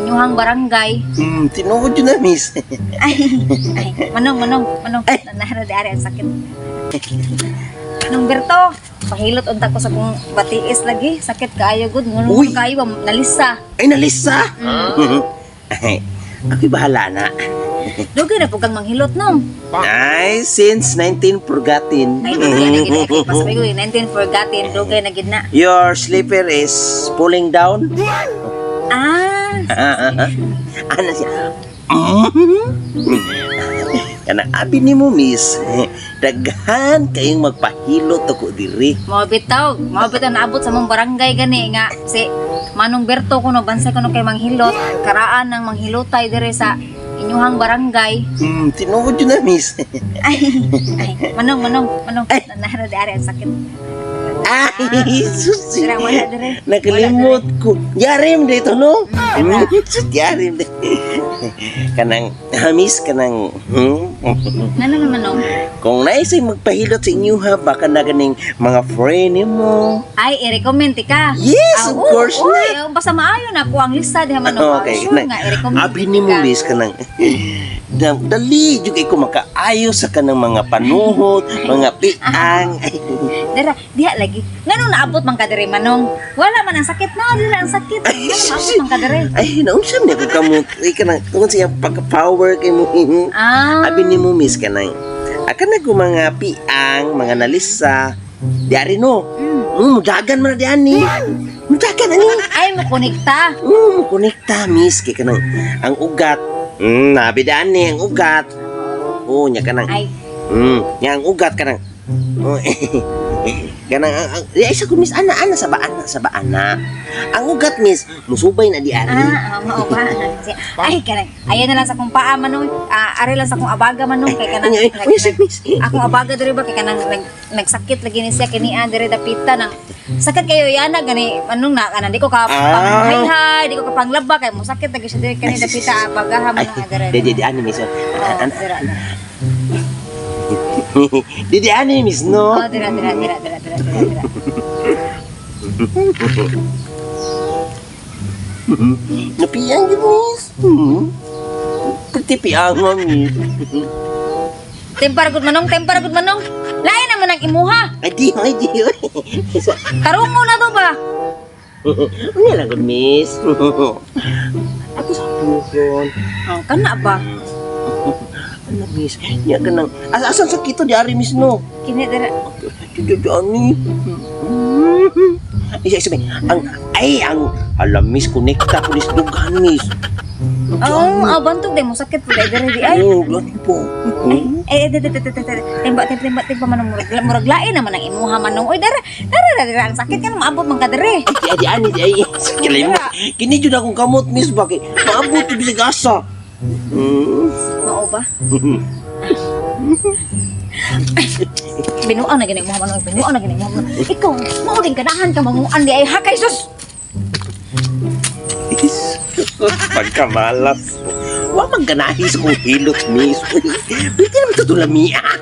inyuhang barangay. Tinuod yun na, miss. Manong. Nahara di ari ang sakit. Manong Berto, pahilot unta ko sa kong batiis lagi. Sakit kaayo gud, Uy. ngunong kaayo nalisa. Ay, nalisa. Ay, ako'y bahala na. Dugay na pugang manghilot nong. Ay, since 19 forgotten. Ay, dugay na gid kay pas may 19 forgotten, dugay na gid na. Your slipper is pulling down. Ah, Ano siya? Kana abi ni mo, miss. Daghan kayong magpahilot ako diri. mao bitaw naabot sa mong barangay gani nga si Manong Berto kuno bansay kuno kay manghilot, karaan ng manghilotay dire sa inyuhang barangay. Tinuod yun na, miss. Ay, manong, Ay. nahara di ari ang sakit. Ay, sus. Dire wala dire. Nakalimot ko. Yarim dito, no? Sus, yarim dito. Kanang, miss, kanang, Nano naman nung? kung naisay magpahilot sa inyo ha, baka na ganing mga friend mo. Ay, i-recommend ka. Yes, of course na. Basta maayo na ko ang lista diha manong. Okay, Sure nga i-recommend. abi ni mo, miss, kanang, dali, juga ko makaayo sa kanang mga panuhot, mga piang. Dira, diha lagi. Nganong naabot man ka dire manong? Wala man ang sakit no, dira ang sakit. Nganong naabot man ka dire? Ay, naunsan niya kung kamot. Ay, kanang, kung siya pagka-power kay mo. Abi ni mo, miss, kanang, akan ko mga piang, mga nalisa, diari no. Mudagan mo na diyan ni. Mudagan ani. Ay, mo konekta. Mukonekta, miss, kay kanang, ang ugat. Nabidaan ni, ang ugat. Nya kanang, Ay, nya ang ugat kanang. Kanang, isa ko, miss, ana, sa baana. Ang ugat, miss, musubay na diari. mao ba? Ay, kanang, ayan na lang sa kong paa manong. Ari lang sa kong abaga manong kay kanang. Miss. Akong abaga diri ba kay kanang nagsakit lagi ni siya kini diri dapita nang sakit kayo yana gani anong na kanan di ko ka panghay di ko ka panglaba kay mo sakit lagi siya diri kani dapita abagaha man nga diri. Di ani, miss. Dira. Di ani, miss, no? Oh, dira. Napiyang yun, miss. Pati piyang, miss. Tempar gud manong. Lain naman ang imuha. Ay, di. Tarungo na to ba? Ano lang, good, miss. Ako sa puson. Oh, kana ba? Ano, miss? Yan ka nang... Asan sa kito di ari, miss, no? Kini dira. Di ani. Isa, ang miss, konekta ko, dugan, miss. Oh, bantog day mo sakit pud diri di ay. Gani po. Tembak manong murag lain naman ang imuha manong. Oy, dara ang sakit kan maabot man ka diri. Di ani, di ay. Kilay mo. Kini jud akong kamot, miss, bakit? Maabot yung bisig asa. Mao ba? Binuang na gini mo manong, Ikaw, mao din kanahan ka manguan di ay hakay sus. Pagkamalas. Wa man ganahis kong hilot, miss. Pwede naman ito tulamiak.